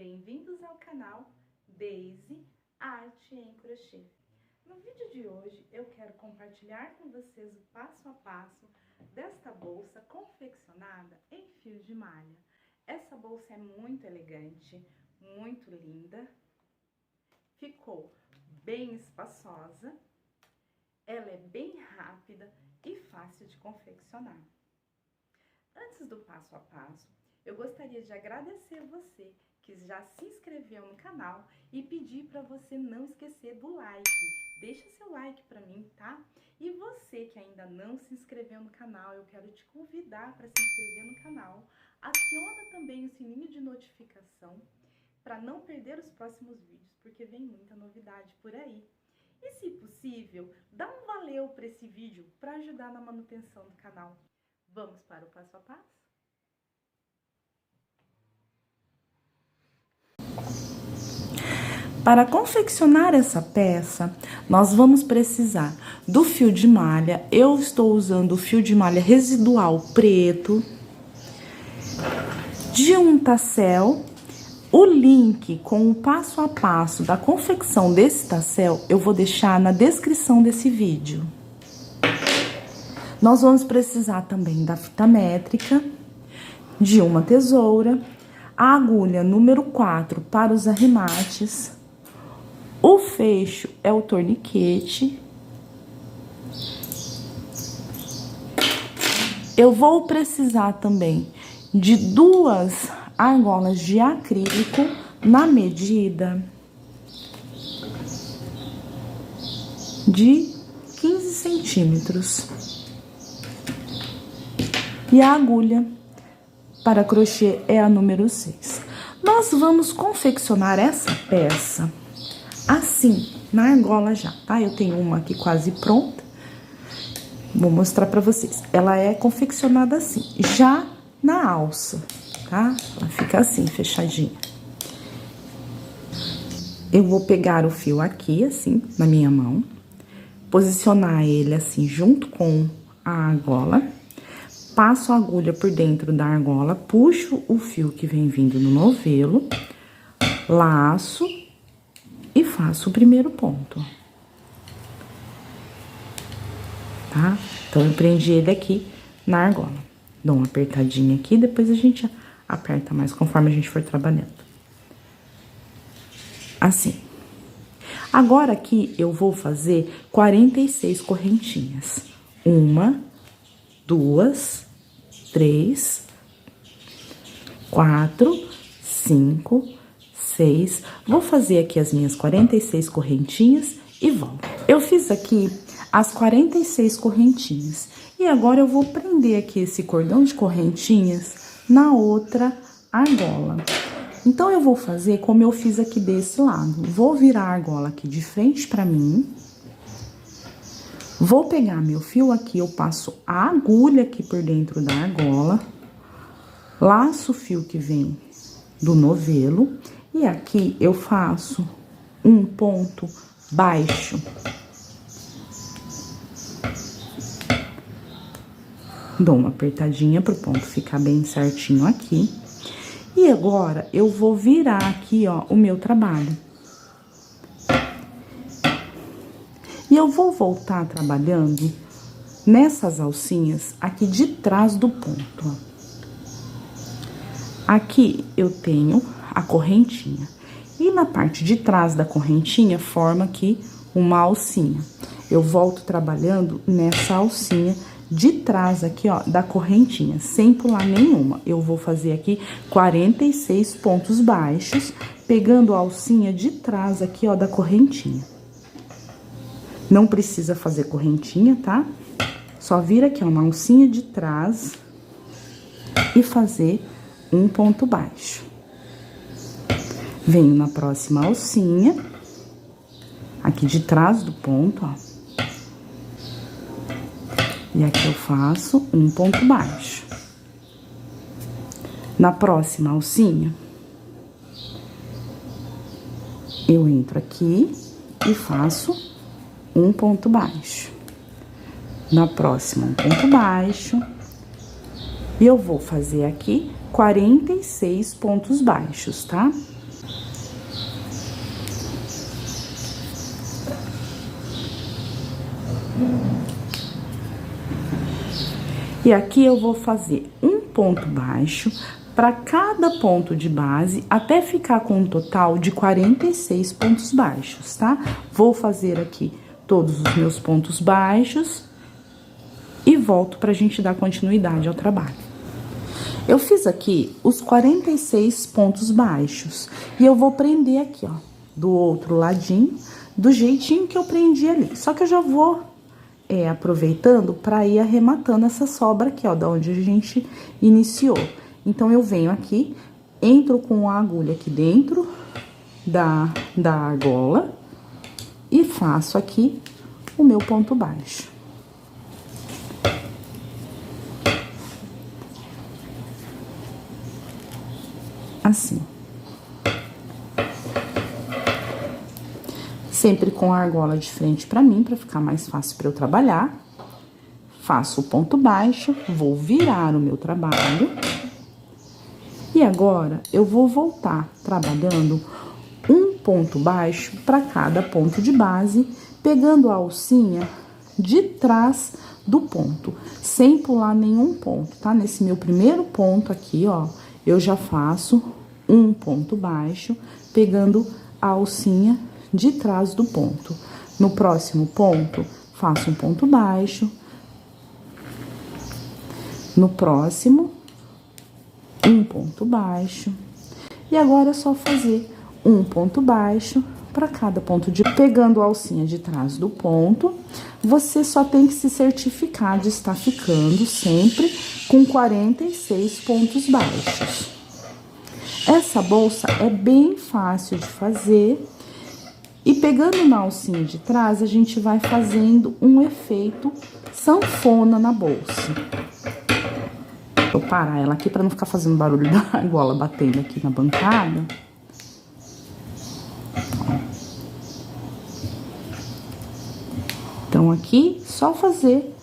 Bem-vindos ao canal Daisy Arte em Crochê. No vídeo de hoje eu quero compartilhar com vocês o passo a passo desta bolsa confeccionada em fio de malha. Essa bolsa é muito elegante, muito linda, ficou bem espaçosa, ela é bem rápida e fácil de confeccionar. Antes do passo a passo, eu gostaria de agradecer você que já se inscreveu no canal e pedir para você não esquecer do like. Deixa seu like para mim, tá? E você que ainda não se inscreveu no canal, eu quero te convidar para se inscrever no canal. Aciona também o sininho de notificação para não perder os próximos vídeos, porque vem muita novidade por aí. E se possível, dá um valeu para esse vídeo para ajudar na manutenção do canal. Vamos para o passo a passo? Para confeccionar essa peça, nós vamos precisar do fio de malha. Eu estou usando o fio de malha residual preto, de um tassel. O link com o passo a passo da confecção desse tassel eu vou deixar na descrição desse vídeo. Nós vamos precisar também da fita métrica, de uma tesoura, a agulha número 4 para os arremates, o fecho é o torniquete. Eu vou precisar também de 2 argolas de acrílico na medida de 15 centímetros. E a agulha para crochê é a número 6. Nós vamos confeccionar essa peça assim, na argola já, tá? Eu tenho uma aqui quase pronta. Vou mostrar pra vocês. Ela é confeccionada assim, já na alça, tá? Ela fica assim, fechadinha. Eu vou pegar o fio aqui, assim, na minha mão. Posicionar ele assim, junto com a argola. Passo a agulha por dentro da argola, puxo o fio que vem vindo no novelo, laço e faço o primeiro ponto. Tá? Então, eu prendi ele aqui na argola. Dou uma apertadinha aqui, depois a gente aperta mais conforme a gente for trabalhando. Assim. Agora, aqui, eu vou fazer 46 correntinhas. 1, 2, 3, 4, 5, 6. Vou fazer aqui as minhas 46 correntinhas e volto. Eu fiz aqui as 46 correntinhas. E agora eu vou prender aqui esse cordão de correntinhas na outra argola. Então, eu vou fazer como eu fiz aqui desse lado. Vou virar a argola aqui de frente pra mim. Vou pegar meu fio aqui, eu passo a agulha aqui por dentro da argola. Laço o fio que vem do novelo. E aqui eu faço um ponto baixo. Dou uma apertadinha pro ponto ficar bem certinho aqui. E agora, eu vou virar aqui, ó, o meu trabalho. E eu vou voltar trabalhando nessas alcinhas aqui de trás do ponto, ó. Aqui eu tenho a correntinha. E na parte de trás da correntinha, forma aqui uma alcinha. Eu volto trabalhando nessa alcinha de trás aqui, ó, da correntinha, sem pular nenhuma. Eu vou fazer aqui 46 pontos baixos, pegando a alcinha de trás aqui, ó, da correntinha. Não precisa fazer correntinha, tá? Só vir aqui, ó, na alcinha de trás e fazer um ponto baixo. Venho na próxima alcinha, aqui de trás do ponto, ó. E aqui eu faço um ponto baixo. Na próxima alcinha, eu entro aqui e faço um ponto baixo. Na próxima, um ponto baixo. E eu vou fazer aqui 46 pontos baixos, tá? E aqui eu vou fazer um ponto baixo para cada ponto de base, até ficar com um total de 46 pontos baixos, tá? Vou fazer aqui todos os meus pontos baixos e volto pra gente dar continuidade ao trabalho. Eu fiz aqui os 46 pontos baixos e eu vou prender aqui, ó, do outro ladinho, do jeitinho que eu prendi ali. Só que eu já vou aproveitando para ir arrematando essa sobra aqui, ó, da onde a gente iniciou. Então, eu venho aqui, entro com a agulha aqui dentro da argola e faço aqui o meu ponto baixo. Assim. Sempre com a argola de frente pra mim, pra ficar mais fácil pra eu trabalhar. Faço o ponto baixo, vou virar o meu trabalho. E agora, eu vou voltar trabalhando um ponto baixo para cada ponto de base, pegando a alcinha de trás do ponto, sem pular nenhum ponto, tá? Nesse meu primeiro ponto aqui, ó, eu já faço um ponto baixo, pegando a alcinha de trás do ponto. No próximo ponto, faço um ponto baixo. No próximo, um ponto baixo. E agora é só fazer um ponto baixo para cada ponto de... Pegando a alcinha de trás do ponto, você só tem que se certificar de estar ficando sempre com 46 pontos baixos. Essa bolsa é bem fácil de fazer. E pegando na alcinha de trás, a gente vai fazendo um efeito sanfona na bolsa. Vou parar ela aqui para não ficar fazendo barulho da argola batendo aqui na bancada. Então, aqui, só fazer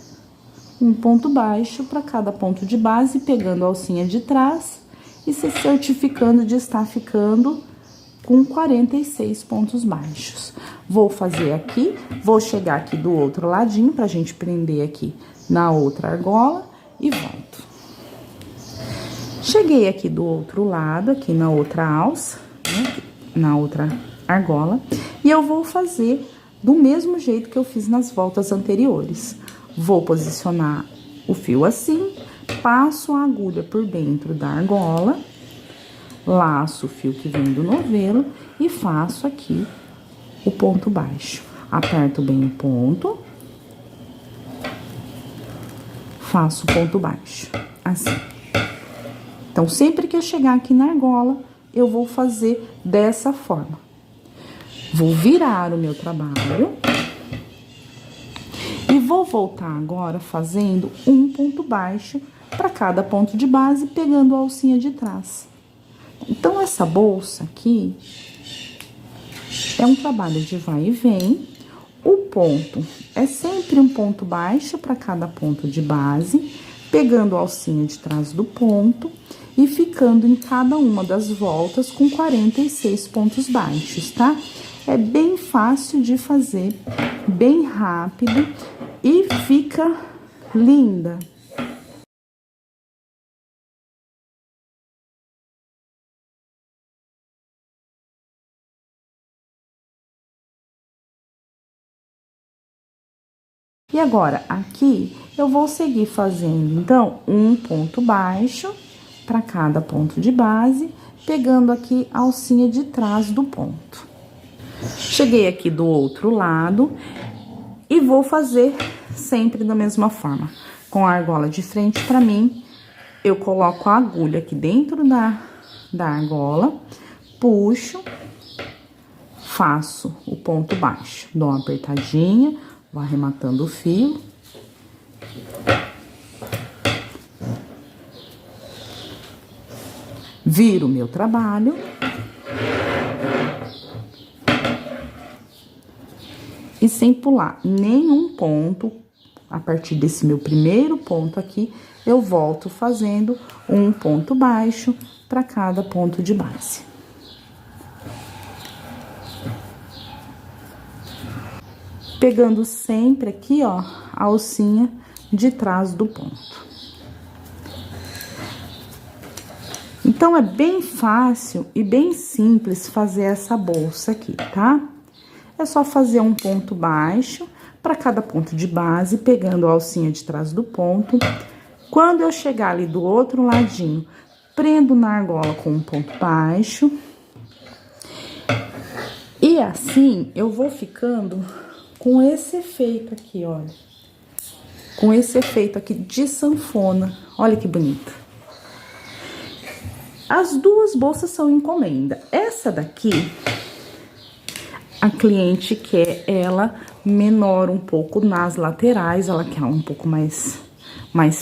um ponto baixo para cada ponto de base, pegando a alcinha de trás e se certificando de estar ficando com 46 pontos baixos. Vou fazer aqui, vou chegar aqui do outro ladinho pra gente prender aqui na outra argola e volto. Cheguei aqui do outro lado, aqui na outra alça, né, na outra argola, e eu vou fazer do mesmo jeito que eu fiz nas voltas anteriores. Vou posicionar o fio assim, passo a agulha por dentro da argola, laço o fio que vem do novelo e faço aqui o ponto baixo. Aperto bem o ponto, faço o ponto baixo, assim. Então, sempre que eu chegar aqui na argola, eu vou fazer dessa forma. Vou virar o meu trabalho e vou voltar agora fazendo um ponto baixo para cada ponto de base, pegando a alcinha de trás. Então, essa bolsa aqui é um trabalho de vai e vem. O ponto é sempre um ponto baixo para cada ponto de base, pegando a alcinha de trás do ponto e ficando em cada uma das voltas com 46 pontos baixos, tá? É bem fácil de fazer, bem rápido e fica linda. E agora, aqui, eu vou seguir fazendo, então, um ponto baixo para cada ponto de base, pegando aqui a alcinha de trás do ponto. Cheguei aqui do outro lado e vou fazer sempre da mesma forma. Com a argola de frente para mim, eu coloco a agulha aqui dentro da argola, puxo, faço o ponto baixo, dou uma apertadinha, vou arrematando o fio. Viro o meu trabalho. E sem pular nenhum ponto, a partir desse meu primeiro ponto aqui, eu volto fazendo um ponto baixo para cada ponto de base. pegando sempre aqui, ó, a alcinha de trás do ponto. Então, é bem fácil e bem simples fazer essa bolsa aqui, tá? É só fazer um ponto baixo para cada ponto de base, pegando a alcinha de trás do ponto. Quando eu chegar ali do outro ladinho, prendo na argola com um ponto baixo. E assim, eu vou ficando com esse efeito aqui, olha. Com esse efeito aqui de sanfona. Olha que bonita. As duas bolsas são encomenda. Essa daqui, a cliente quer ela menor um pouco nas laterais, ela quer um pouco mais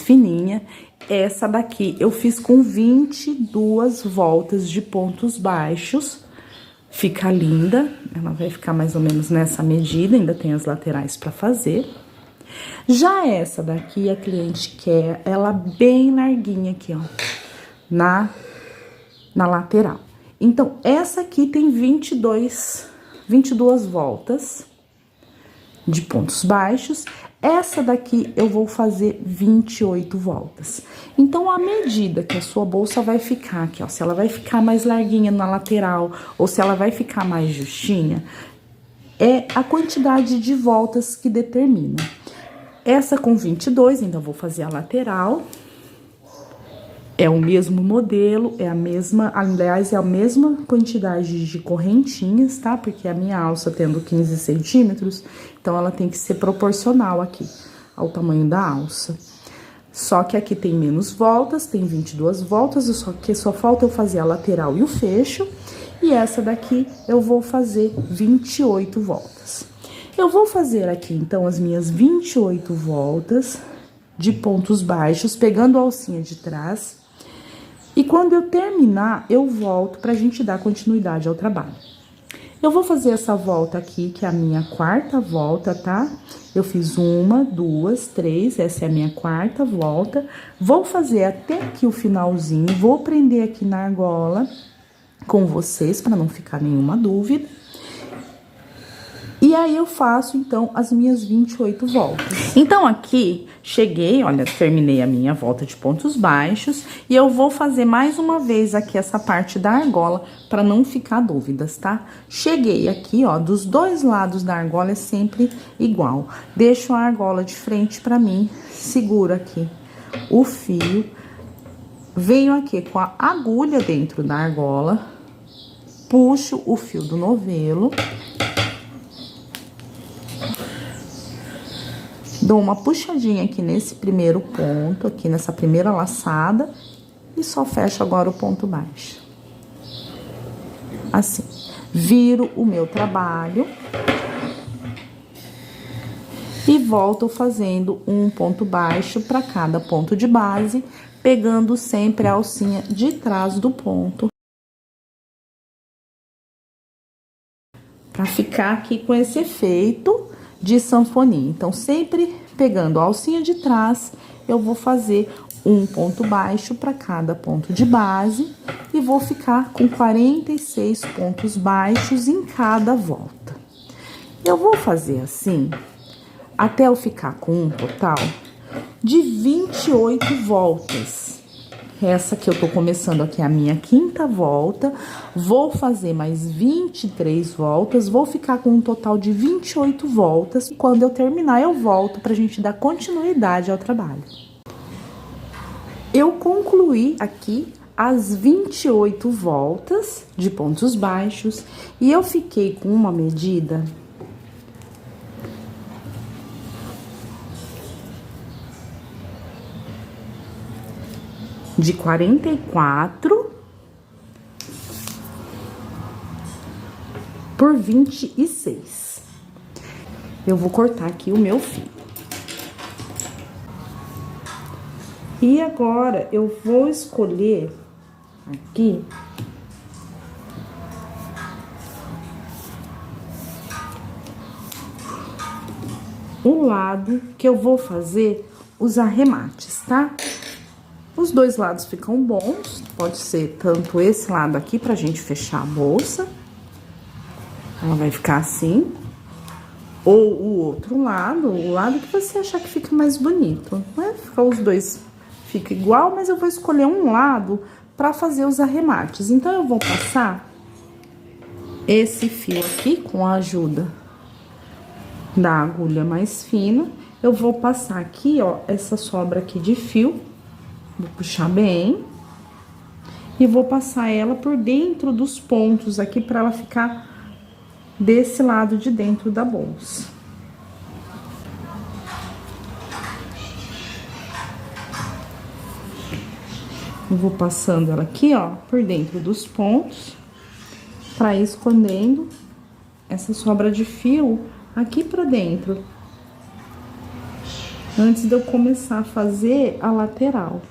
fininha. Essa daqui eu fiz com 22 voltas de pontos baixos. Fica linda, ela vai ficar mais ou menos nessa medida, ainda tem as laterais para fazer. Já essa daqui, a cliente quer ela bem larguinha aqui, ó, na lateral. Então, essa aqui tem 22 voltas de pontos baixos. Essa daqui eu vou fazer 28 voltas. Então, à medida que a sua bolsa vai ficar aqui, ó, se ela vai ficar mais larguinha na lateral ou se ela vai ficar mais justinha, é a quantidade de voltas que determina. Essa com 22, então, vou fazer a lateral. É o mesmo modelo, é a mesma, aliás, é a mesma quantidade de correntinhas, tá? Porque a minha alça tendo 15 centímetros, então ela tem que ser proporcional aqui ao tamanho da alça. Só que aqui tem menos voltas, tem 22 voltas, só que só falta eu fazer a lateral e o fecho. E essa daqui eu vou fazer 28 voltas. Eu vou fazer aqui, então, as minhas 28 voltas de pontos baixos, pegando a alcinha de trás. E quando eu terminar, eu volto pra gente dar continuidade ao trabalho. Eu vou fazer essa volta aqui, que é a minha quarta volta, tá? Eu fiz 1, 2, 3, essa é a minha quarta volta. Vou fazer até aqui o finalzinho, vou prender aqui na argola com vocês, pra não ficar nenhuma dúvida. E aí, eu faço, então, as minhas 28 voltas. Então, aqui, cheguei, olha, terminei a minha volta de pontos baixos. E eu vou fazer mais uma vez aqui essa parte da argola, pra não ficar dúvidas, tá? Cheguei aqui, ó, dos dois lados da argola é sempre igual. Deixo a argola de frente pra mim, seguro aqui o fio. Venho aqui com a agulha dentro da argola, puxo o fio do novelo. Dou uma puxadinha aqui nesse primeiro ponto, aqui nessa primeira laçada, e só fecho agora o ponto baixo. Assim, viro o meu trabalho e volto fazendo um ponto baixo para cada ponto de base, pegando sempre a alcinha de trás do ponto. Para ficar aqui com esse efeito de sanfoninha. Então, sempre pegando a alcinha de trás, eu vou fazer um ponto baixo para cada ponto de base e vou ficar com 46 pontos baixos em cada volta. Eu vou fazer assim até eu ficar com um total de 28 voltas. Essa que eu tô começando aqui é a minha quinta volta, vou fazer mais 23 voltas, vou ficar com um total de 28 voltas. Quando eu terminar, eu volto pra gente dar continuidade ao trabalho. Eu concluí aqui as 28 voltas de pontos baixos e eu fiquei com uma medida de 44 por 26. Eu vou cortar aqui o meu fio. E agora, eu vou escolher aqui o lado que eu vou fazer os arremates, tá? Os dois lados ficam bons, pode ser tanto esse lado aqui pra gente fechar a bolsa. Ela vai ficar assim. ou o outro lado, o lado que você achar que fica mais bonito. Não é ficar os dois fica igual, mas eu vou escolher um lado para fazer os arremates. Então, eu vou passar esse fio aqui com a ajuda da agulha mais fina. Eu vou passar aqui, ó, essa sobra aqui de fio, vou puxar bem e vou passar ela por dentro dos pontos aqui para ela ficar desse lado de dentro da bolsa. Eu vou passando ela aqui, ó, por dentro dos pontos, para ir escondendo essa sobra de fio aqui pra dentro, antes de eu começar a fazer a lateral.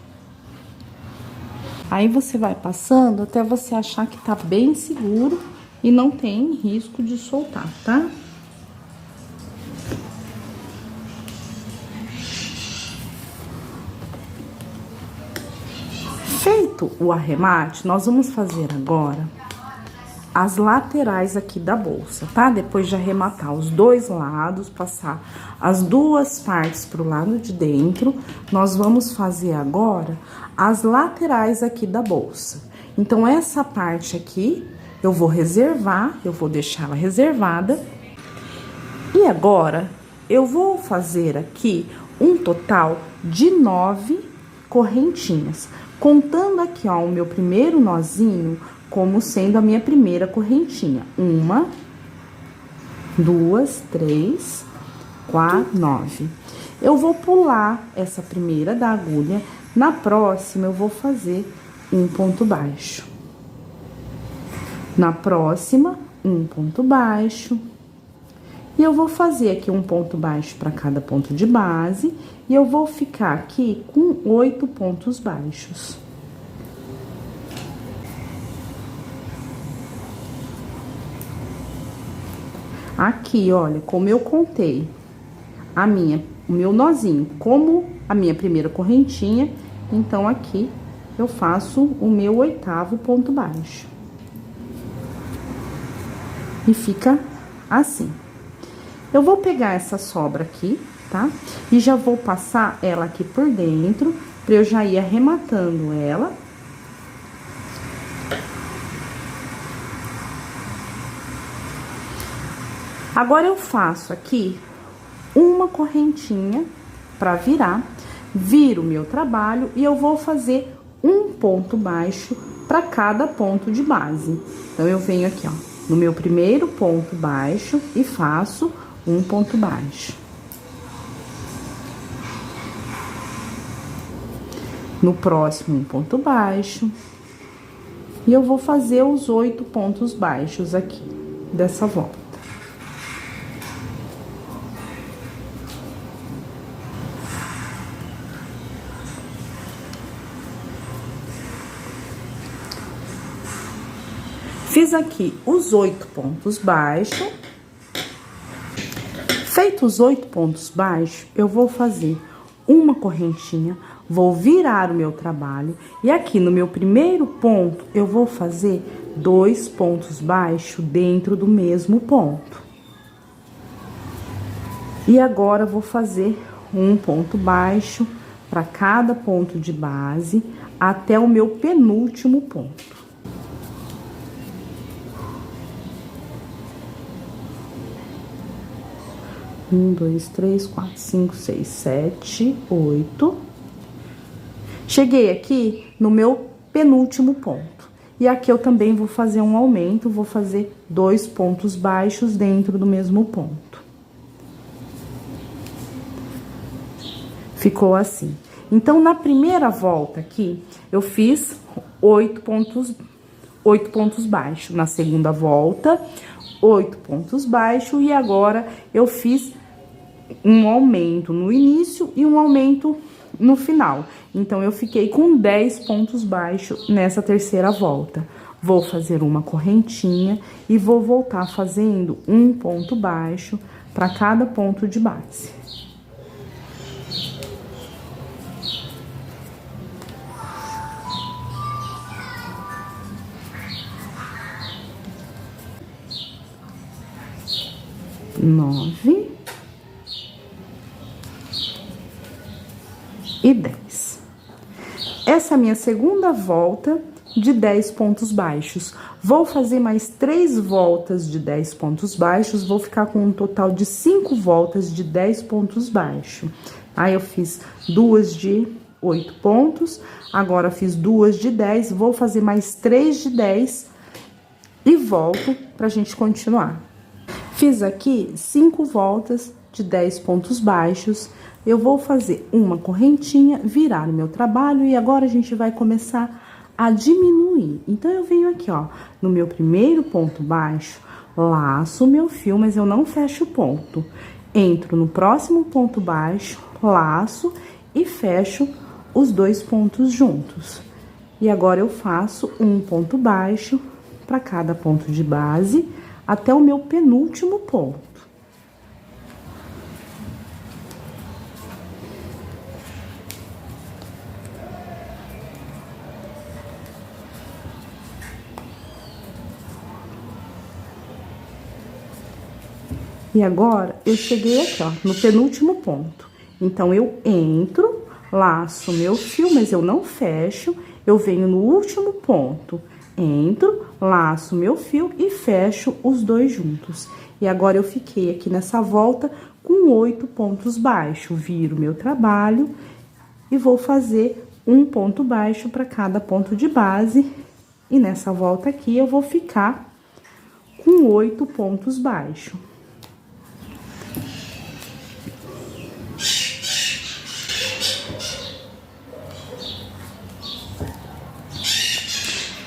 Aí, você vai passando até você achar que tá bem seguro e não tem risco de soltar, tá? Feito o arremate, nós vamos fazer agora as laterais aqui da bolsa, tá? Depois de arrematar os dois lados, passar as duas partes pro lado de dentro, nós vamos fazer agora as laterais aqui da bolsa. Então, essa parte aqui, eu vou reservar, eu vou deixar ela reservada. E agora, eu vou fazer aqui um total de 9 correntinhas. Contando aqui, ó, o meu primeiro nozinho como sendo a minha primeira correntinha. 1, 2, 3, 4, 9. Eu vou pular essa primeira da agulha. Na próxima, eu vou fazer um ponto baixo. Na próxima, um ponto baixo. E eu vou fazer aqui um ponto baixo para cada ponto de base. E eu vou ficar aqui com 8 pontos baixos. Aqui, olha, como eu contei o meu nozinho como a minha primeira correntinha, então aqui eu faço o meu 8º ponto baixo. E fica assim. Eu vou pegar essa sobra aqui, tá? E já vou passar ela aqui por dentro, pra eu já ir arrematando ela. Agora, eu faço aqui uma correntinha pra virar, viro o meu trabalho e eu vou fazer um ponto baixo pra cada ponto de base. Então, eu venho aqui, ó, no meu primeiro ponto baixo e faço um ponto baixo. No próximo, um ponto baixo. E eu vou fazer os 8 pontos baixos aqui, dessa volta. Fiz aqui os 8 pontos baixos. Feitos os 8 pontos baixos, eu vou fazer uma correntinha, vou virar o meu trabalho. E aqui no meu primeiro ponto, eu vou fazer 2 pontos baixos dentro do mesmo ponto. E agora, vou fazer um ponto baixo para cada ponto de base, até o meu penúltimo ponto. 1, 2, 3, 4, 5, 6, 7, 8. Cheguei aqui no meu penúltimo ponto. E aqui eu também vou fazer um aumento, vou fazer 2 pontos baixos dentro do mesmo ponto. Ficou assim. Então, na primeira volta aqui, eu fiz 8 pontos baixos. Na segunda volta, 8 pontos baixos. E agora, eu fiz um aumento no início e um aumento no final. Então, eu fiquei com 10 pontos baixos nessa terceira volta. Vou fazer uma correntinha e vou voltar fazendo um ponto baixo para cada ponto de base. Nove. essa é a minha segunda volta de 10 pontos baixos. Vou fazer mais 3 voltas de 10 pontos baixos, vou ficar com um total de 5 voltas de 10 pontos baixos. Aí, eu fiz 2 de 8 pontos, agora fiz 2 de 10, vou fazer mais 3 de 10 e volto pra gente continuar. Fiz aqui 5 voltas de 10 pontos baixos, eu vou fazer uma correntinha, virar o meu trabalho e agora a gente vai começar a diminuir. Então, eu venho aqui, ó, no meu primeiro ponto baixo, laço o meu fio, mas eu não fecho o ponto. Entro no próximo ponto baixo, laço e fecho os 2 pontos juntos. E agora, eu faço um ponto baixo para cada ponto de base até o meu penúltimo ponto. E agora, eu cheguei aqui, ó, no penúltimo ponto. Então, eu entro, laço meu fio, mas eu não fecho. Eu venho no último ponto, entro, laço meu fio e fecho os 2 juntos. E agora, eu fiquei aqui nessa volta com 8 pontos baixos. Viro meu trabalho e vou fazer um ponto baixo para cada ponto de base. E nessa volta aqui, eu vou ficar com 8 pontos baixos.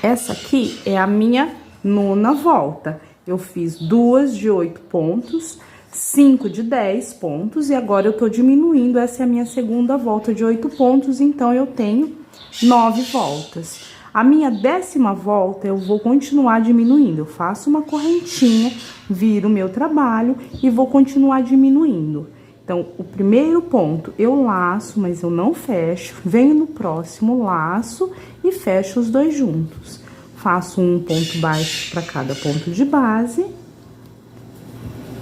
Essa aqui é a minha 9ª volta. Eu fiz 2 de 8 pontos, 5 de 10 pontos, e agora eu tô diminuindo. Essa é a minha segunda volta de 8 pontos, então eu tenho 9 voltas. A minha 10ª volta, eu vou continuar diminuindo. Eu faço uma correntinha, viro o meu trabalho e vou continuar diminuindo. Então, o primeiro ponto eu laço, mas eu não fecho, venho no próximo, laço e fecho os 2 juntos. Faço um ponto baixo para cada ponto de base,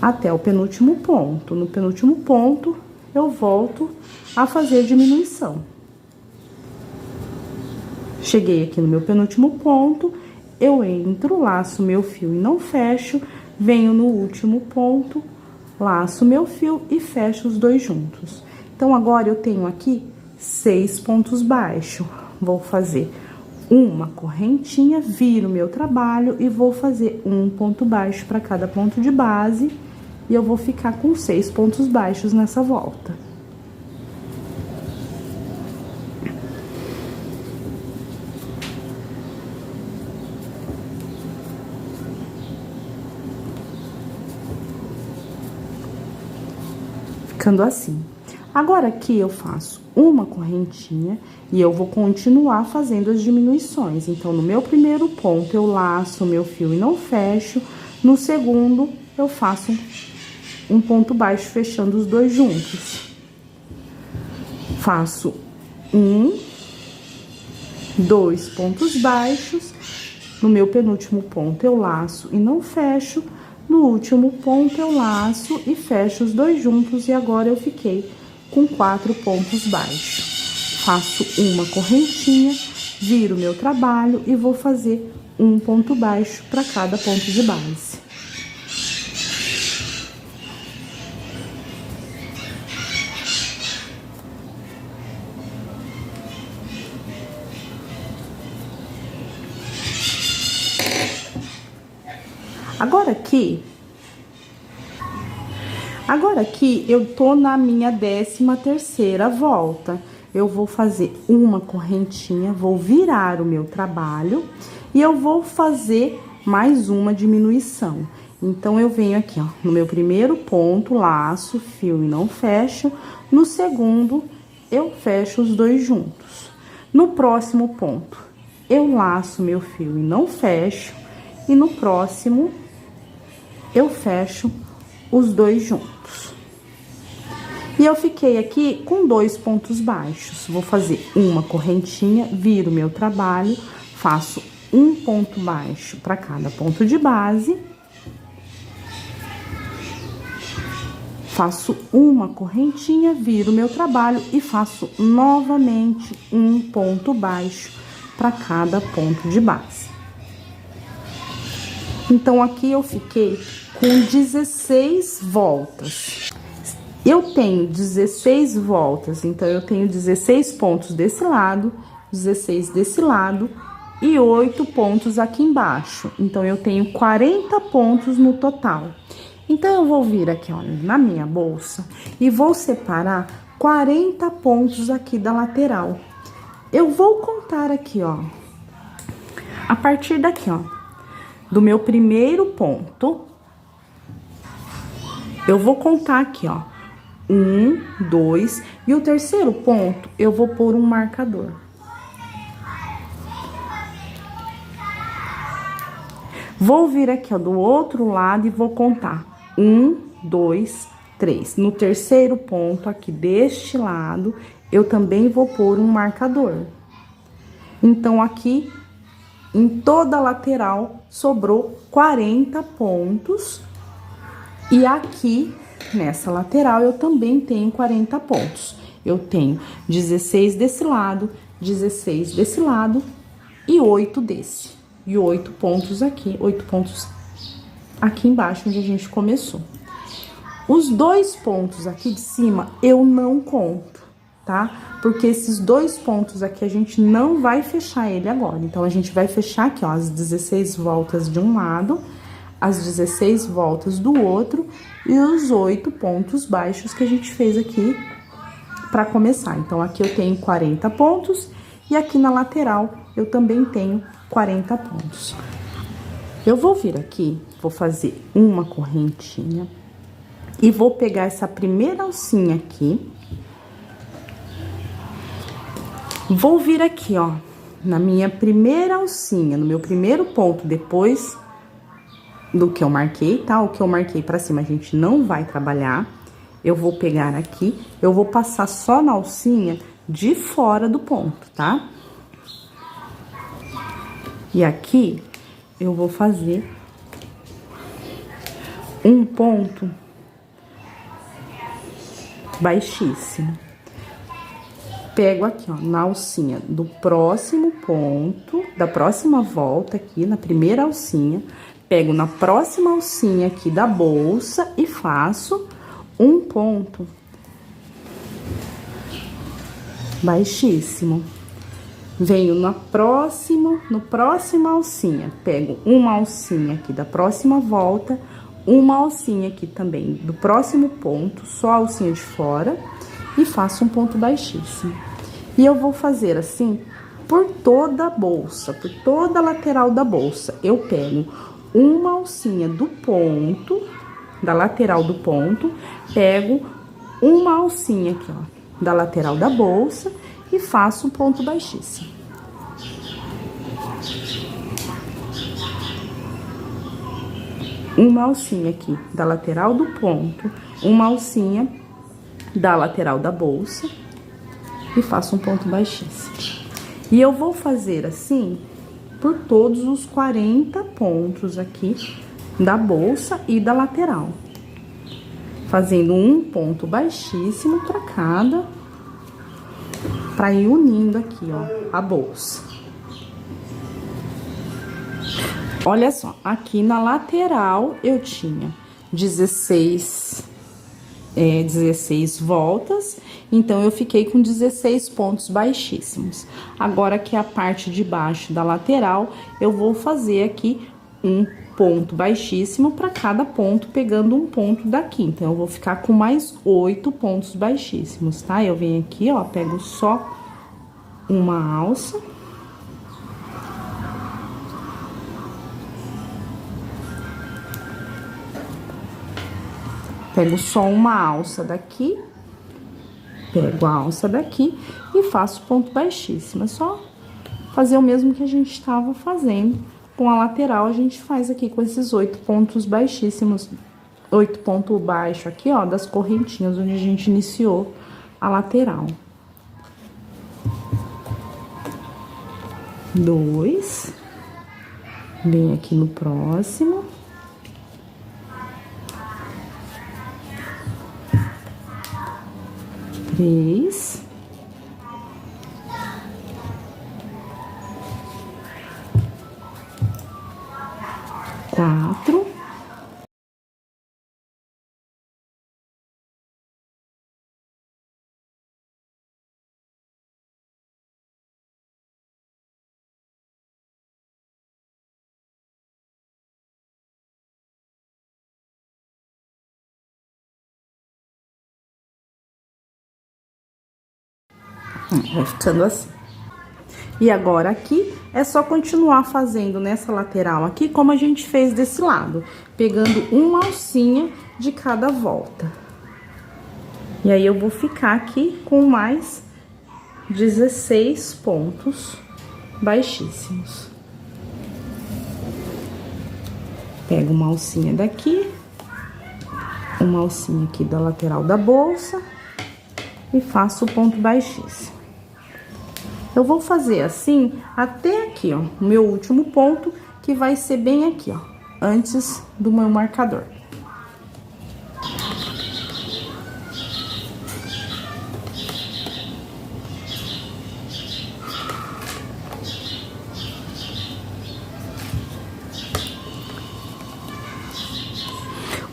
até o penúltimo ponto. No penúltimo ponto, eu volto a fazer diminuição. Cheguei aqui no meu penúltimo ponto, eu entro, laço meu fio e não fecho, venho no último ponto, laço meu fio e fecho os 2 juntos. Então, agora eu tenho aqui 6 pontos baixos. Vou fazer uma correntinha, viro meu trabalho e vou fazer um ponto baixo para cada ponto de base. E eu vou ficar com 6 pontos baixos nessa volta. Ficando assim. Agora, aqui eu faço uma correntinha e eu vou continuar fazendo as diminuições. Então, no meu primeiro ponto, eu laço o meu fio e não fecho. No segundo, eu faço um ponto baixo, fechando os 2 juntos. Faço 2 pontos baixos. No meu penúltimo ponto, eu laço e não fecho. No último ponto, eu laço e fecho os 2 juntos, e agora eu fiquei com 4 pontos baixos. Faço uma correntinha, viro meu trabalho e vou fazer um ponto baixo para cada ponto de base. Agora aqui, eu tô na minha 13ª volta. Eu vou fazer uma correntinha, vou virar o meu trabalho e eu vou fazer mais uma diminuição. Então, eu venho aqui, ó, no meu primeiro ponto, laço, fio e não fecho. No segundo, eu fecho os 2 juntos. No próximo ponto, eu laço meu fio e não fecho. E no próximo, eu fecho os 2 juntos. E eu fiquei aqui com 2 pontos baixos. Vou fazer uma correntinha, viro meu trabalho, faço um ponto baixo para cada ponto de base. faço uma correntinha, viro meu trabalho e faço novamente um ponto baixo para cada ponto de base. Então, aqui eu fiquei com 16 voltas. Eu tenho 16 voltas, então eu tenho 16 pontos desse lado, 16 desse lado e 8 pontos aqui embaixo. Então, eu tenho 40 pontos no total. Então, eu vou vir aqui, ó, na minha bolsa e vou separar 40 pontos aqui da lateral. Eu vou contar aqui, ó, a partir daqui, ó, do meu primeiro ponto, eu vou contar aqui, ó, 1, 2, e o terceiro ponto, eu vou pôr um marcador. Vou vir aqui, ó, do outro lado e vou contar 1, 2, 3. No terceiro ponto, aqui deste lado, eu também vou pôr um marcador. Então, aqui, em toda a lateral, sobrou 40 pontos. E aqui, nessa lateral, eu também tenho 40 pontos. Eu tenho 16 desse lado, 16 desse lado e 8 desse. E 8 pontos aqui, 8 pontos aqui embaixo, onde a gente começou. Os 2 pontos aqui de cima, eu não conto, tá? Porque esses 2 pontos aqui, a gente não vai fechar ele agora. Então, a gente vai fechar aqui, ó, as 16 voltas de um lado, as 16 voltas do outro e os 8 pontos baixos que a gente fez aqui pra começar. Então, aqui eu tenho 40 pontos e aqui na lateral eu também tenho 40 pontos. Eu vou vir aqui, vou fazer uma correntinha e vou pegar essa primeira alcinha aqui. Vou vir aqui, ó, na minha primeira alcinha, no meu primeiro ponto, depois do que eu marquei, tá? O que eu marquei pra cima a gente não vai trabalhar. Eu vou pegar aqui, eu vou passar só na alcinha de fora do ponto, tá? E aqui, eu vou fazer um ponto baixíssimo. Pego aqui, ó, na alcinha do próximo ponto, da próxima volta aqui, na primeira alcinha, pego na próxima alcinha aqui da bolsa e faço um ponto baixíssimo. Venho no próximo alcinha, pego uma alcinha aqui da próxima volta, uma alcinha aqui também do próximo ponto, só a alcinha de fora, e faço um ponto baixíssimo. E eu vou fazer assim por toda a bolsa, por toda a lateral da bolsa. Eu pego uma alcinha do ponto, da lateral do ponto, pego uma alcinha aqui, ó, da lateral da bolsa e faço um ponto baixíssimo. Uma alcinha aqui da lateral do ponto, uma alcinha da lateral da bolsa e faço um ponto baixíssimo. E eu vou fazer assim por todos os 40 pontos aqui da bolsa e da lateral. Fazendo um ponto baixíssimo para cada, para ir unindo aqui, ó, a bolsa. Olha só, aqui na lateral eu tinha 16 voltas, então eu fiquei com 16 pontos baixíssimos. Agora que é a parte de baixo da lateral, eu vou fazer aqui um ponto baixíssimo para cada ponto, pegando um ponto daqui. Então, eu vou ficar com mais 8 pontos baixíssimos, tá? Eu venho aqui, ó, pego só uma alça. Pego só uma alça daqui, pego a alça daqui e faço ponto baixíssimo. É só fazer o mesmo que a gente estava fazendo. Com a lateral, a gente faz aqui com esses 8 pontos baixíssimos, 8 pontos baixos aqui, ó, das correntinhas onde a gente iniciou a lateral. 2, vem aqui no próximo. 3, 4, 5. Vai ficando assim. E agora aqui é só continuar fazendo nessa lateral aqui, como a gente fez desse lado, pegando uma alcinha de cada volta. E aí, eu vou ficar aqui com mais 16 pontos baixíssimos. Pego uma alcinha daqui, uma alcinha aqui da lateral da bolsa e faço o ponto baixíssimo. Eu vou fazer assim até aqui, ó, o meu último ponto, que vai ser bem aqui, ó, antes do meu marcador.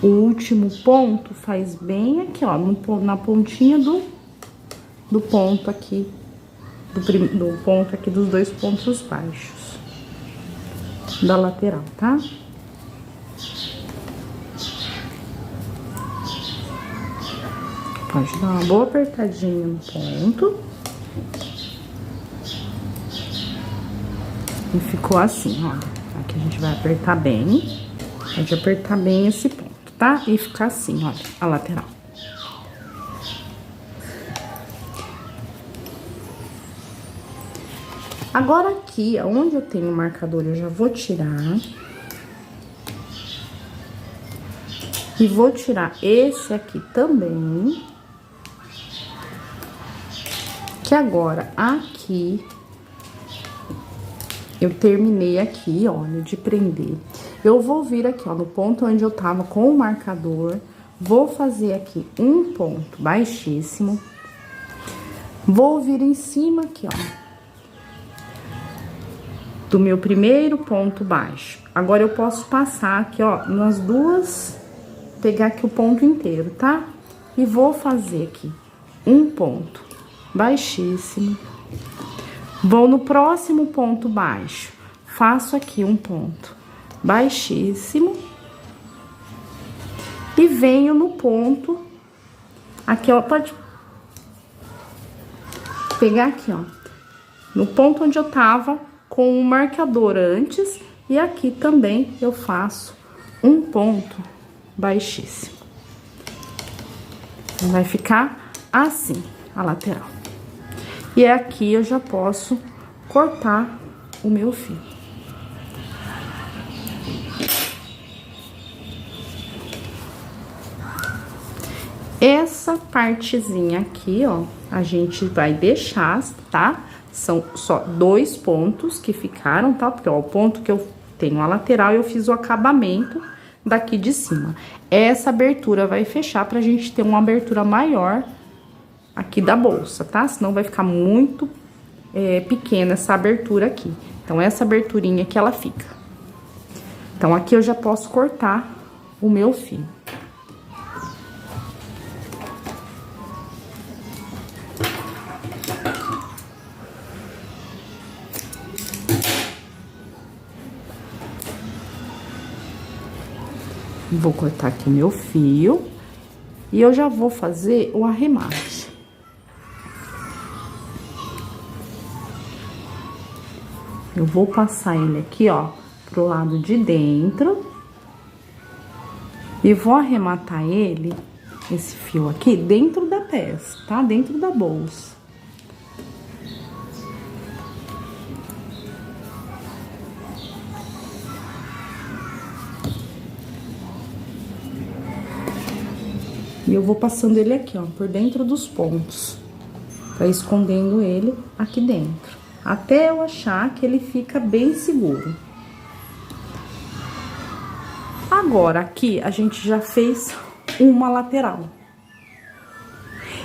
O último ponto faz bem aqui, ó, na pontinha do ponto aqui, do ponto aqui dos 2 pontos baixos da lateral, tá? Pode dar uma boa apertadinha no ponto. E ficou assim, ó. Aqui a gente vai apertar bem. Pode apertar bem esse ponto, tá? E ficar assim, olha, a lateral. Agora aqui, onde eu tenho o marcador, eu já vou tirar. E vou tirar esse aqui também. Que agora, aqui, eu terminei aqui, olha, de prender. Eu vou vir aqui, ó, no ponto onde eu tava com o marcador. Vou fazer aqui um ponto baixíssimo. Vou vir em cima aqui, ó, do meu primeiro ponto baixo. Agora, eu posso passar aqui, ó, nas duas, pegar aqui o ponto inteiro, tá? E vou fazer aqui um ponto baixíssimo. Vou no próximo ponto baixo, faço aqui um ponto baixíssimo. E venho no ponto, aqui, ó, pode pegar aqui, ó, no ponto onde eu tava com o marcador antes, e aqui também eu faço um ponto baixíssimo. Vai ficar assim, a lateral. E aqui eu já posso cortar o meu fio. Essa partezinha aqui, ó, a gente vai deixar, tá? São só 2 pontos que ficaram, tá? Porque, ó, o ponto que eu tenho a lateral, eu fiz o acabamento daqui de cima. Essa abertura vai fechar pra gente ter uma abertura maior aqui da bolsa, tá? Senão vai ficar muito pequena essa abertura aqui. Então, essa aberturinha que ela fica. Então, aqui eu já posso cortar o meu fio. Vou cortar aqui o meu fio e eu já vou fazer o arremate. Eu vou passar ele aqui, ó, pro lado de dentro e vou arrematar ele, esse fio aqui, dentro da peça, tá? Dentro da bolsa. E eu vou passando ele aqui, ó, por dentro dos pontos, pra escondendo ele aqui dentro, até eu achar que ele fica bem seguro. Agora, aqui, a gente já fez uma lateral.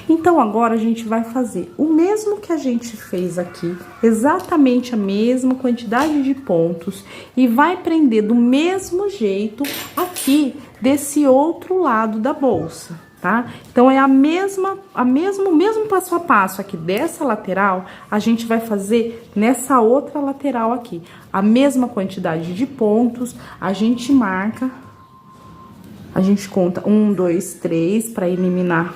Então, agora a gente vai fazer o mesmo que a gente fez aqui, exatamente a mesma quantidade de pontos, e vai prender do mesmo jeito aqui desse outro lado da bolsa, tá? Então, é o mesmo passo a passo aqui dessa lateral, a gente vai fazer nessa outra lateral aqui. A mesma quantidade de pontos, a gente marca, a gente conta 1, 2, 3 para eliminar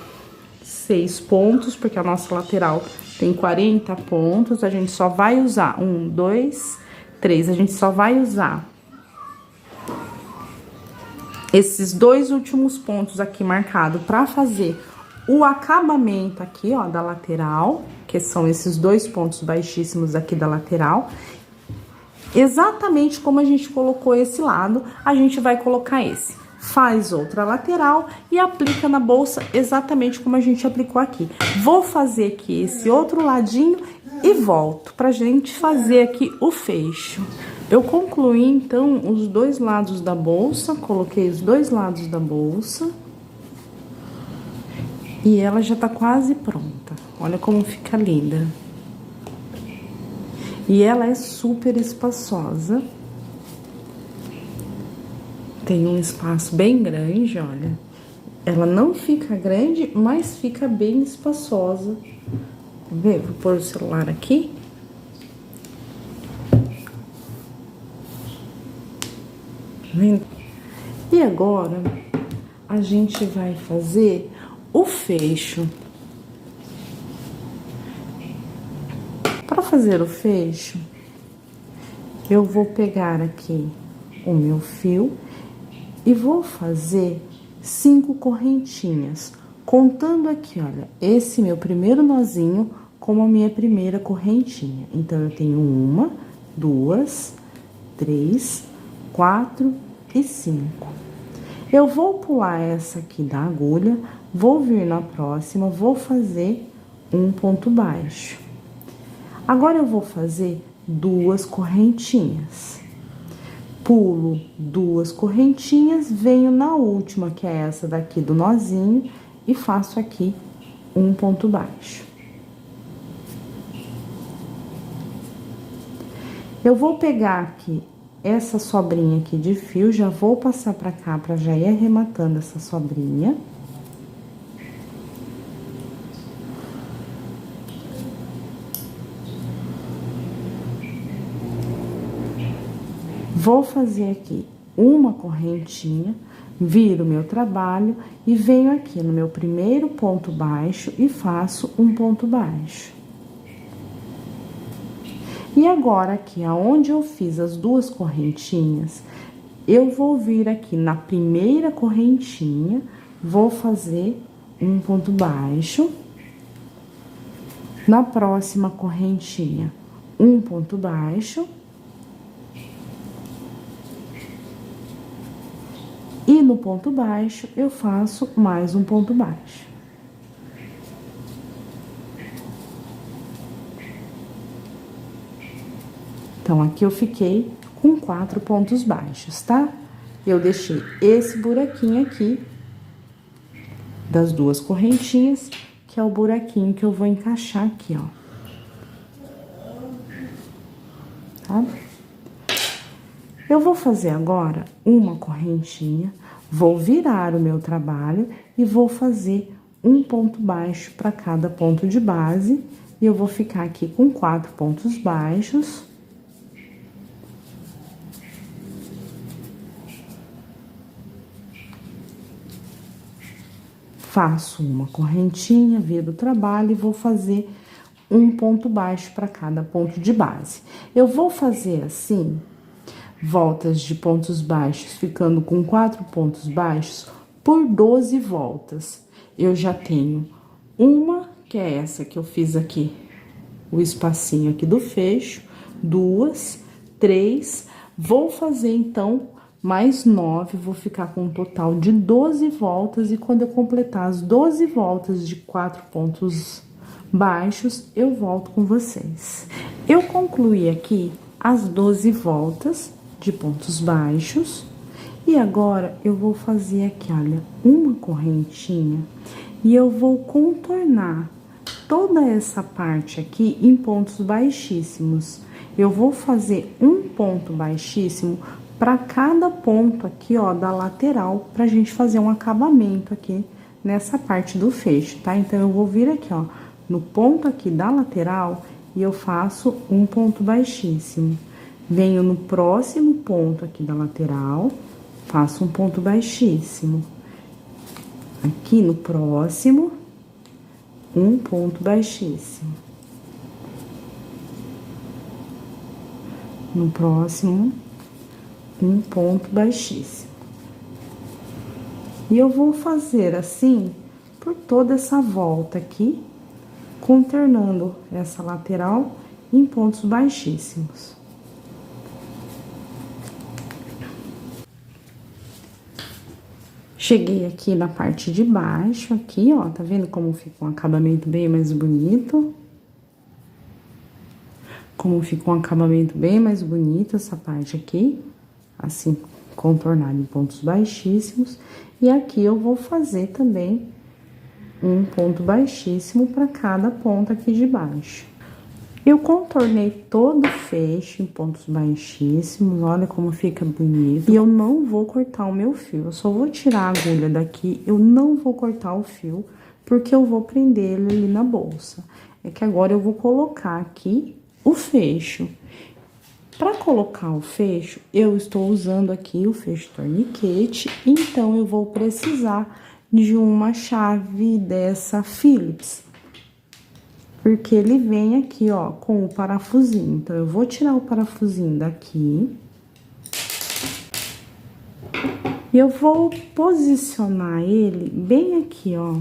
6 pontos, porque a nossa lateral tem 40 pontos, a gente só vai usar 1, 2, 3, a gente só vai usar esses 2 últimos pontos aqui marcados para fazer o acabamento aqui, ó, da lateral, que são esses 2 pontos baixíssimos aqui da lateral. Exatamente como a gente colocou esse lado, a gente vai colocar esse. Faz outra lateral e aplica na bolsa exatamente como a gente aplicou aqui. Vou fazer aqui esse outro ladinho e volto pra gente fazer aqui o fecho. Eu concluí, então, os 2 lados da bolsa, coloquei os 2 lados da bolsa. E ela já tá quase pronta. Olha como fica linda. E ela é super espaçosa. Tem um espaço bem grande, olha. Ela não fica grande, mas fica bem espaçosa. Quer ver? Vou pôr o celular aqui. Tá vendo? E agora, a gente vai fazer o fecho. Para fazer o fecho, eu vou pegar aqui o meu fio e vou fazer 5 correntinhas, contando aqui, olha, esse meu primeiro nozinho como a minha primeira correntinha. Então, eu tenho 1, 2, 3, 4 e 5. Eu vou pular essa aqui da agulha, vou vir na próxima, vou fazer um ponto baixo. Agora, eu vou fazer 2 correntinhas. Pulo 2 correntinhas, venho na última, que é essa daqui do nozinho, e faço aqui um ponto baixo. Eu vou pegar aqui essa sobrinha aqui de fio, já vou passar pra cá, pra já ir arrematando essa sobrinha. Vou fazer aqui uma correntinha, viro o meu trabalho e venho aqui no meu primeiro ponto baixo e faço um ponto baixo. E agora, aqui, aonde eu fiz as 2 correntinhas, eu vou vir aqui na primeira correntinha, vou fazer um ponto baixo. Na próxima correntinha, um ponto baixo. E no ponto baixo, eu faço mais um ponto baixo. Então, aqui eu fiquei com 4 pontos baixos, tá? Eu deixei esse buraquinho aqui das 2 correntinhas, que é o buraquinho que eu vou encaixar aqui, ó. Tá? Eu vou fazer agora uma correntinha, vou virar o meu trabalho e vou fazer um ponto baixo para cada ponto de base. E eu vou ficar aqui com 4 pontos baixos. Faço uma correntinha, viro o trabalho e vou fazer um ponto baixo para cada ponto de base. Eu vou fazer assim, voltas de pontos baixos, ficando com 4 pontos baixos por 12 voltas. Eu já tenho uma, que é essa que eu fiz aqui, o espacinho aqui do fecho, 2, 3, vou fazer então mais 9, vou ficar com um total de 12 voltas, e quando eu completar as 12 voltas de 4 pontos baixos, eu volto com vocês. Eu concluí aqui as 12 voltas de pontos baixos, e agora eu vou fazer aqui, olha, uma correntinha, E eu vou contornar toda essa parte aqui em pontos baixíssimos. Eu vou fazer um ponto baixíssimo para cada ponto aqui, ó, da lateral, pra gente fazer um acabamento aqui nessa parte do fecho, tá? Então, eu vou vir aqui, ó, no ponto aqui da lateral e eu faço um ponto baixíssimo. Venho no próximo ponto aqui da lateral, faço um ponto baixíssimo. Aqui no próximo, um ponto baixíssimo. No próximo, um ponto baixíssimo. E eu vou fazer assim por toda essa volta aqui, contornando essa lateral em pontos baixíssimos. Cheguei aqui na parte de baixo, aqui, ó, tá vendo como fica um acabamento bem mais bonito? Como fica um acabamento bem mais bonito essa parte aqui, assim, contornado em pontos baixíssimos. E aqui eu vou fazer também um ponto baixíssimo para cada ponta aqui de baixo. Eu contornei todo o fecho em pontos baixíssimos, olha como fica bonito. E eu não vou cortar o meu fio, eu só vou tirar a agulha daqui, eu não vou cortar o fio, porque eu vou prender ele ali na bolsa. É que agora eu vou colocar aqui o fecho. Para colocar o fecho, eu estou usando aqui o fecho torniquete, então eu vou precisar de uma chave dessa Phillips. Porque ele vem aqui, ó, com o parafusinho. Então, eu vou tirar o parafusinho daqui. E eu vou posicionar ele bem aqui, ó.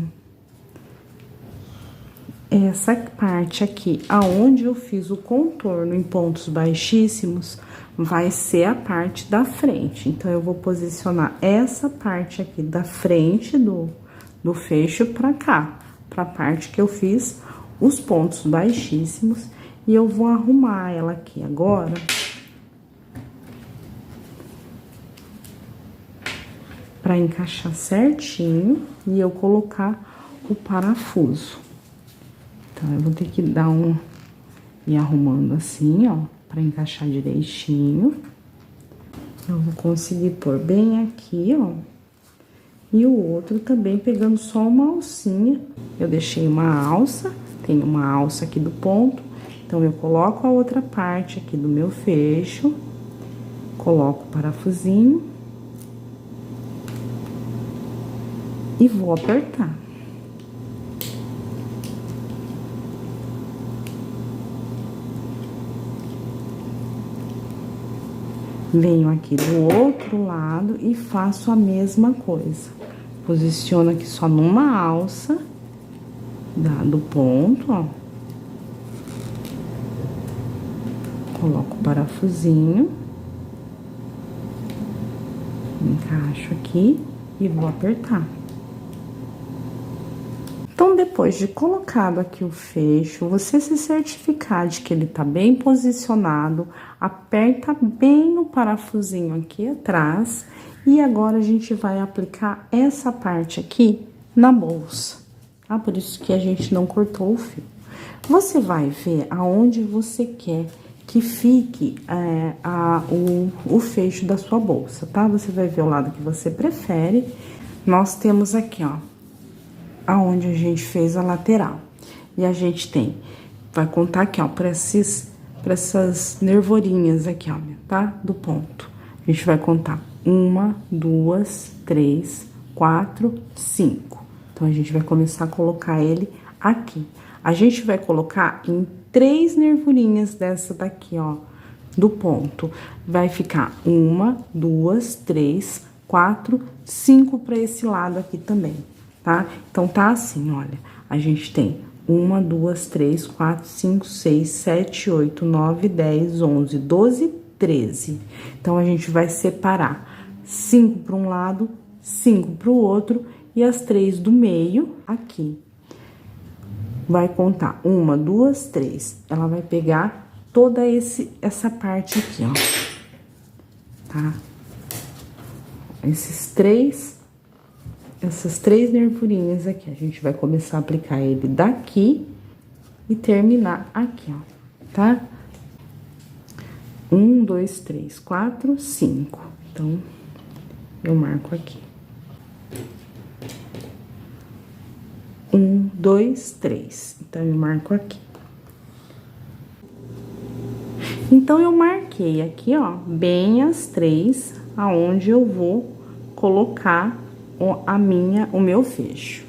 Essa parte aqui, aonde eu fiz o contorno em pontos baixíssimos, vai ser a parte da frente. Então, eu vou posicionar essa parte aqui da frente do fecho pra cá. Pra parte que eu fiz os pontos baixíssimos, e eu vou arrumar ela aqui agora. Pra encaixar certinho e eu colocar o parafuso. Então, eu vou ter que dar ir arrumando assim, ó, pra encaixar direitinho. Eu vou conseguir pôr bem aqui, ó. E o outro também pegando só uma alcinha. Eu deixei uma alça. Tem uma alça aqui do ponto, então eu coloco a outra parte aqui do meu fecho, coloco o parafusinho e vou apertar. Venho aqui do outro lado e faço a mesma coisa. Posiciono aqui só numa alça do ponto, ó. Coloco o parafusinho, encaixo aqui e vou apertar. Então, depois de colocado aqui o fecho, você se certificar de que ele tá bem posicionado, aperta bem no parafusinho aqui atrás. E agora, a gente vai aplicar essa parte aqui na bolsa. Ah, por isso que a gente não cortou o fio. Você vai ver aonde você quer que fique o fecho da sua bolsa, tá? Você vai ver o lado que você prefere. Nós temos aqui, ó, aonde a gente fez a lateral. E a gente vai contar aqui, ó, pra essas nervorinhas aqui, ó, tá? Do ponto. A gente vai contar 1, 2, 3, 4, 5. Então, a gente vai começar a colocar ele aqui. A gente vai colocar em 3 nervurinhas dessa daqui, ó, do ponto. Vai ficar 1, 2, 3, 4, 5 pra esse lado aqui também, tá? Então, tá assim, olha. A gente tem 1, 2, 3, 4, 5, 6, 7, 8, 9, 10, 11, 12, 13. Então, a gente vai separar 5 para um lado, 5 para o outro e as 3 do meio aqui. Vai contar 1, 2, 3. Ela vai pegar toda essa parte aqui, ó. Tá? Esses 3 essas 3 nervurinhas aqui. A gente vai começar a aplicar ele daqui e terminar aqui, ó, tá? 1, 2, 3, 4, 5. Então, eu marco aqui. 1, 2, 3. Então, eu marco aqui. Então, eu marquei aqui, ó, bem as 3, aonde eu vou colocar o meu fecho.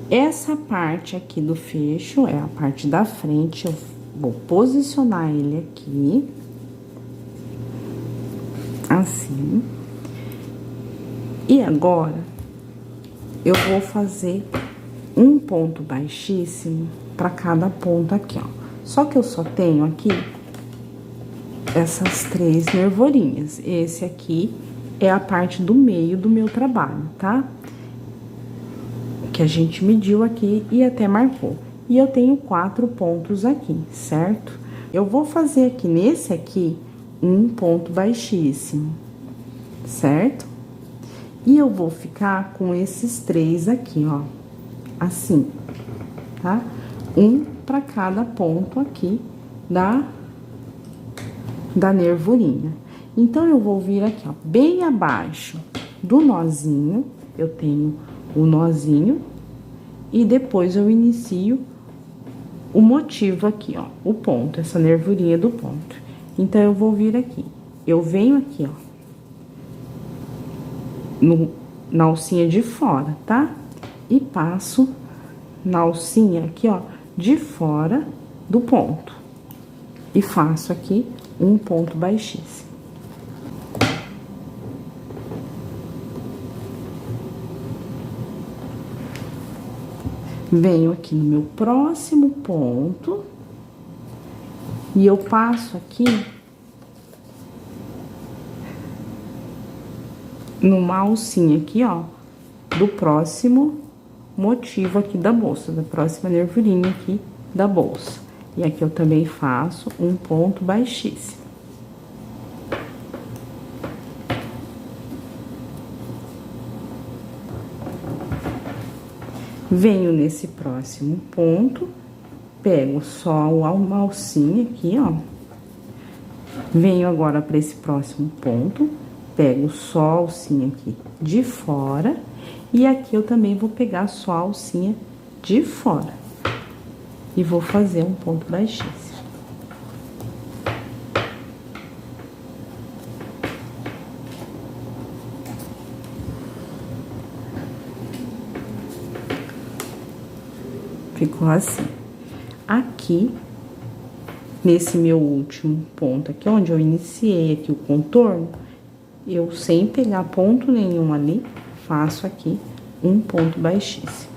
Essa parte aqui do fecho é a parte da frente, eu vou posicionar ele aqui. Assim. E agora, eu vou fazer um ponto baixíssimo para cada ponto aqui, ó. Só que eu só tenho aqui essas 3 nervorinhas. Esse aqui é a parte do meio do meu trabalho, tá? Que a gente mediu aqui e até marcou. E eu tenho 4 pontos aqui, certo? Eu vou fazer aqui nesse aqui um ponto baixíssimo, certo? E eu vou ficar com esses 3 aqui, ó, assim, tá? Um para cada ponto aqui da nervurinha. Então, eu vou vir aqui, ó, bem abaixo do nozinho, eu tenho o nozinho, e depois eu inicio o motivo aqui, ó, o ponto, essa nervurinha do ponto. Então, eu vou vir aqui, eu venho aqui, ó, na alcinha de fora, tá? E passo na alcinha aqui, ó, de fora do ponto. E faço aqui um ponto baixíssimo. Venho aqui no meu próximo ponto e eu passo aqui numa alcinha aqui, ó, do próximo motivo aqui da bolsa, da próxima nervurinha aqui da bolsa. E aqui eu também faço um ponto baixíssimo. Venho nesse próximo ponto, pego só uma alcinha aqui, ó. Venho agora para esse próximo ponto, pego só a alcinha aqui de fora, e aqui eu também vou pegar só a alcinha de fora. E vou fazer um ponto baixíssimo. Ficou assim. Aqui, nesse meu último ponto aqui, onde eu iniciei aqui o contorno, eu, sem pegar ponto nenhum ali, faço aqui um ponto baixíssimo.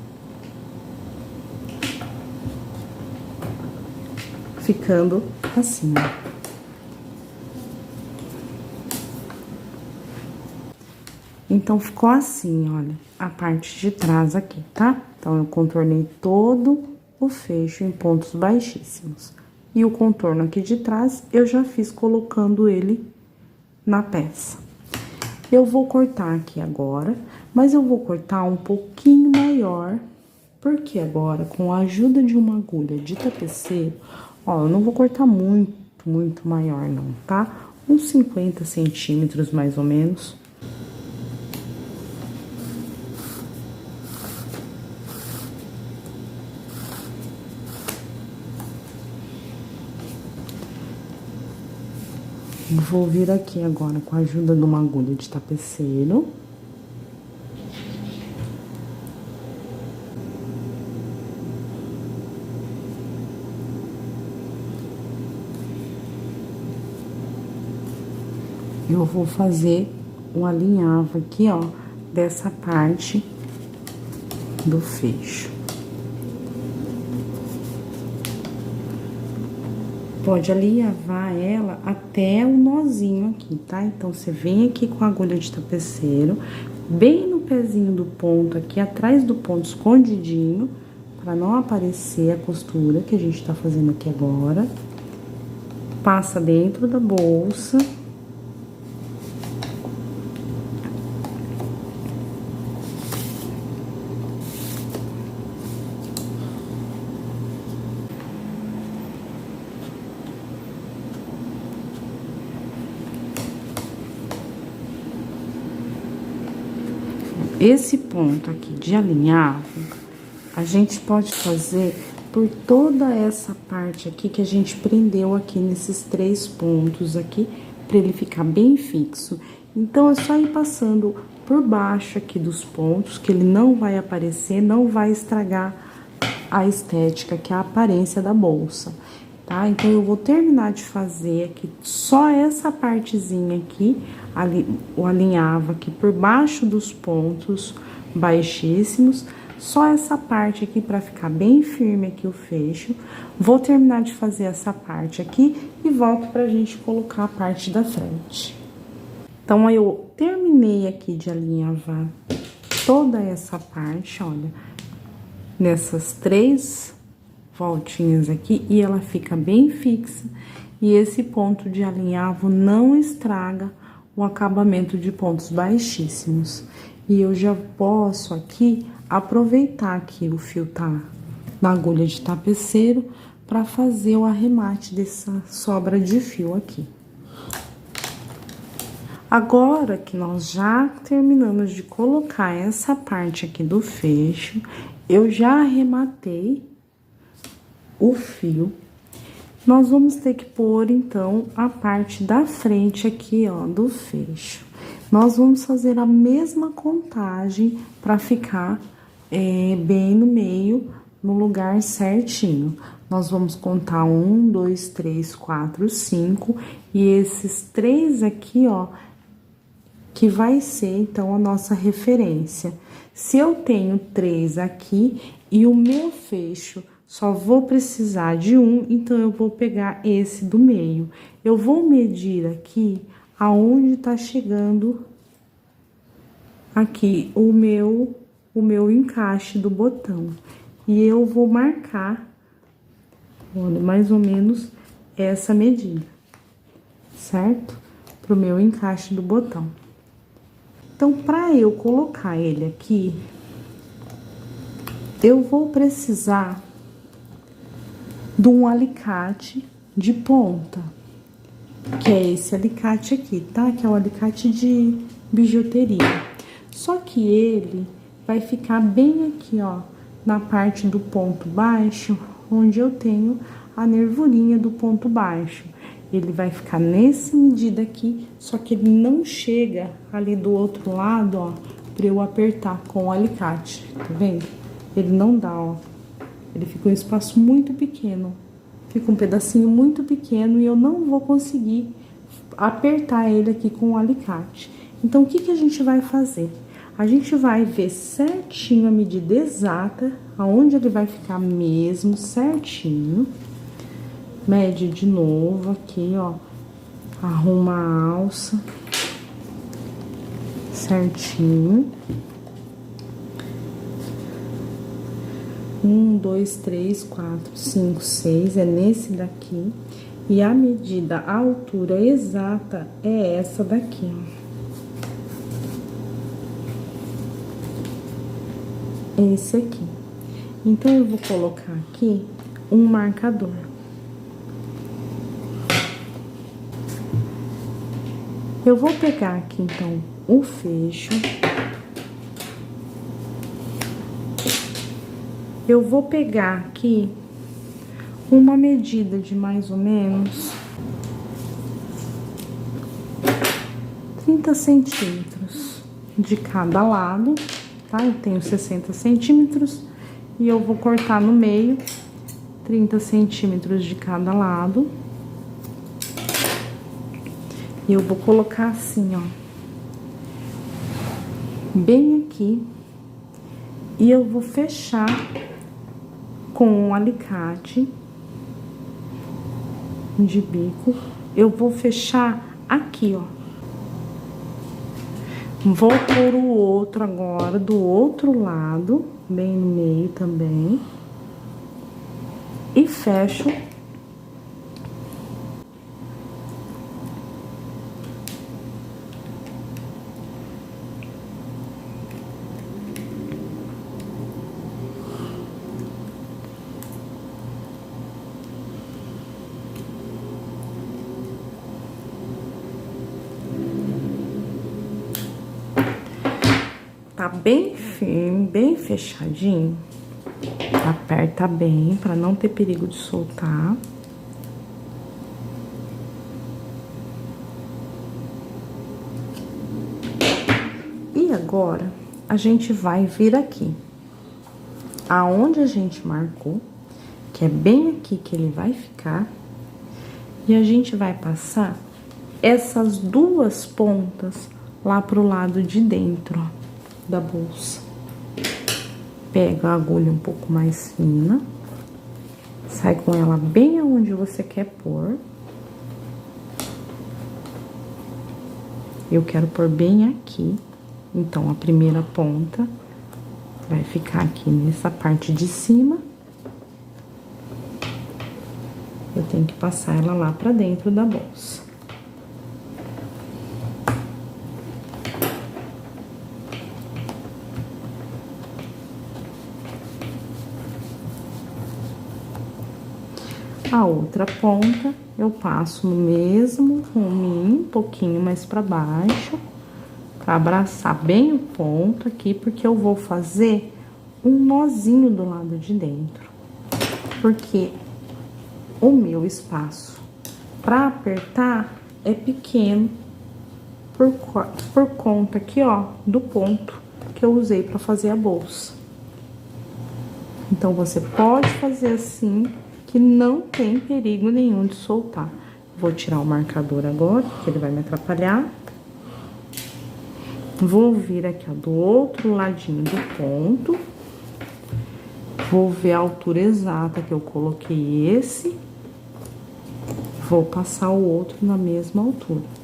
Ficando assim, ó. Então, ficou assim, olha, a parte de trás aqui, tá? Então, eu contornei todo o fecho em pontos baixíssimos. E o contorno aqui de trás, eu já fiz colocando ele na peça. Eu vou cortar aqui agora, mas eu vou cortar um pouquinho maior, porque agora, com a ajuda de uma agulha de tapeceiro, ó, eu não vou cortar muito maior não, tá? Uns 50 centímetros, mais ou menos. Vou vir aqui agora com a ajuda de uma agulha de tapeceiro. Eu vou fazer um alinhavo aqui, ó, dessa parte do fecho. Pode alinhavar ela até o nozinho aqui, tá? Então, você vem aqui com a agulha de tapeceiro, bem no pezinho do ponto aqui, atrás do ponto escondidinho, pra não aparecer a costura que a gente tá fazendo aqui agora. Passa dentro da bolsa. esse ponto aqui de alinhavo, a gente pode fazer por toda essa parte aqui que a gente prendeu aqui nesses 3 pontos aqui, para ele ficar bem fixo. Então, é só ir passando por baixo aqui dos pontos, que ele não vai aparecer, não vai estragar a estética, que é a aparência da bolsa, tá? Então, eu vou terminar de fazer aqui só essa partezinha aqui, ali, o alinhavo aqui por baixo dos pontos baixíssimos, só essa parte aqui para ficar bem firme aqui o fecho. Vou terminar de fazer essa parte aqui e volto pra gente colocar a parte da frente. Então, aí eu terminei aqui de alinhavar toda essa parte, olha, nessas 3 voltinhas aqui, e ela fica bem fixa, e esse ponto de alinhavo não estraga o acabamento de pontos baixíssimos. E eu já posso aqui aproveitar que o fio tá na agulha de tapeceiro para fazer o arremate dessa sobra de fio aqui. Agora que nós já terminamos de colocar essa parte aqui do fecho, eu já arrematei o fio. Nós vamos ter que pôr, então, a parte da frente aqui, ó, do fecho. Nós vamos fazer a mesma contagem para ficar bem no meio, no lugar certinho. Nós vamos contar 1, 2, 3, 4, 5, e esses 3 aqui, ó, que vai ser, então, a nossa referência. Se eu tenho 3 aqui e o meu fecho só vou precisar de 1, então, eu vou pegar esse do meio. Eu vou medir aqui aonde tá chegando aqui o meu encaixe do botão. E eu vou marcar, olha, mais ou menos essa medida, certo? Pro meu encaixe do botão. Então, para eu colocar ele aqui, eu vou precisar de um alicate de ponta, que é esse alicate aqui, tá? Que é o alicate de bijuteria. Só que ele vai ficar bem aqui, ó, na parte do ponto baixo, onde eu tenho a nervurinha do ponto baixo. Ele vai ficar nessa medida aqui, só que ele não chega ali do outro lado, ó, pra eu apertar com o alicate, tá vendo? Ele não dá, ó. Ele fica um espaço muito pequeno. Fica um pedacinho muito pequeno e eu não vou conseguir apertar ele aqui com o alicate. Então, o que que a gente vai fazer? A gente vai ver certinho a medida exata, aonde ele vai ficar mesmo certinho. Mede de novo aqui, ó, arruma a alça certinho. 1, 2, 3, 4, 5, 6, é nesse daqui. E a medida, a altura exata é essa daqui, ó. Esse aqui. Então, eu vou colocar aqui um marcador. Eu vou pegar aqui, então, o fecho. Eu vou pegar aqui uma medida de mais ou menos 30 centímetros de cada lado, tá? Eu tenho 60 centímetros e eu vou cortar no meio 30 centímetros de cada lado. E eu vou colocar assim, ó, bem aqui, e eu vou fechar com um alicate de bico. Eu vou fechar aqui, ó. Vou pôr o outro agora do outro lado, bem no meio também, e fecho. tá bem firme, bem fechadinho. Aperta bem para não ter perigo de soltar. E agora, a gente vai vir aqui, aonde a gente marcou, que é bem aqui que ele vai ficar, e a gente vai passar essas duas pontas lá pro lado de dentro, ó, da bolsa. Pega a agulha um pouco mais fina, sai com ela bem aonde você quer pôr. Eu quero pôr bem aqui, então a primeira ponta vai ficar aqui nessa parte de cima. Eu tenho que passar ela lá pra dentro da bolsa. A outra ponta, eu passo no mesmo ruminho, um pouquinho mais pra baixo, pra abraçar bem o ponto aqui, porque eu vou fazer um nozinho do lado de dentro. Porque o meu espaço pra apertar é pequeno, por conta aqui, ó, do ponto que eu usei pra fazer a bolsa. Então, você pode fazer assim, que não tem perigo nenhum de soltar. Vou tirar o marcador agora, que ele vai me atrapalhar. Vou vir aqui, ó, do outro ladinho do ponto. Vou ver a altura exata que eu coloquei esse. Vou passar o outro na mesma altura.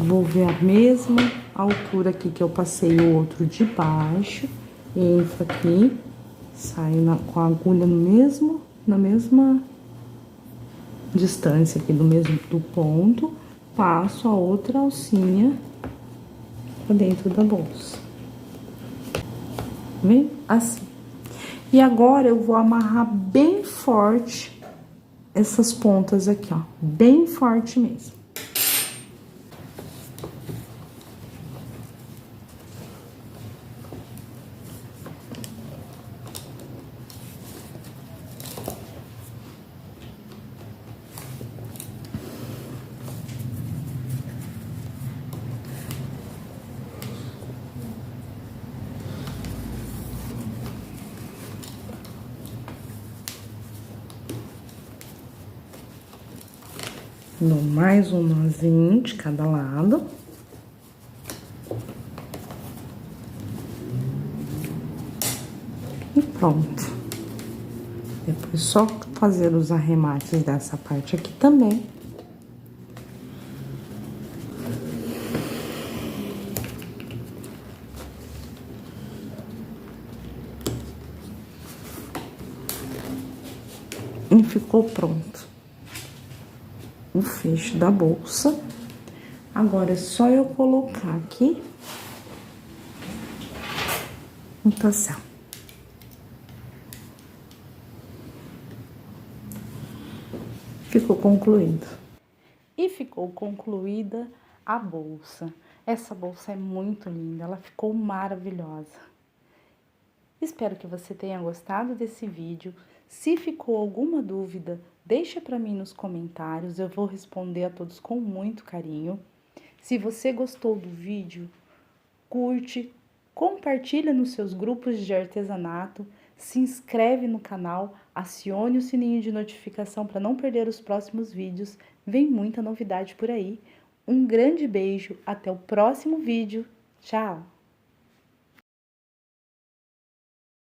Vou ver a mesma altura aqui que eu passei o outro de baixo. Entro aqui, saio com a agulha na mesma distância aqui do ponto. Passo a outra alcinha pra dentro da bolsa. Vem? Assim. E agora eu vou amarrar bem forte essas pontas aqui, ó. Bem forte mesmo. Dou mais um nozinho de cada lado. E pronto. Depois só fazer os arremates dessa parte aqui também. E ficou pronto o fecho da bolsa. Agora é só eu colocar aqui um tassel. Ficou concluído. E ficou concluída a bolsa. Essa bolsa é muito linda, ela ficou maravilhosa. Espero que você tenha gostado desse vídeo. Se ficou alguma dúvida, deixa para mim nos comentários, eu vou responder a todos com muito carinho. Se você gostou do vídeo, curte, compartilha nos seus grupos de artesanato, se inscreve no canal, acione o sininho de notificação para não perder os próximos vídeos. Vem muita novidade por aí. Um grande beijo, até o próximo vídeo. Tchau!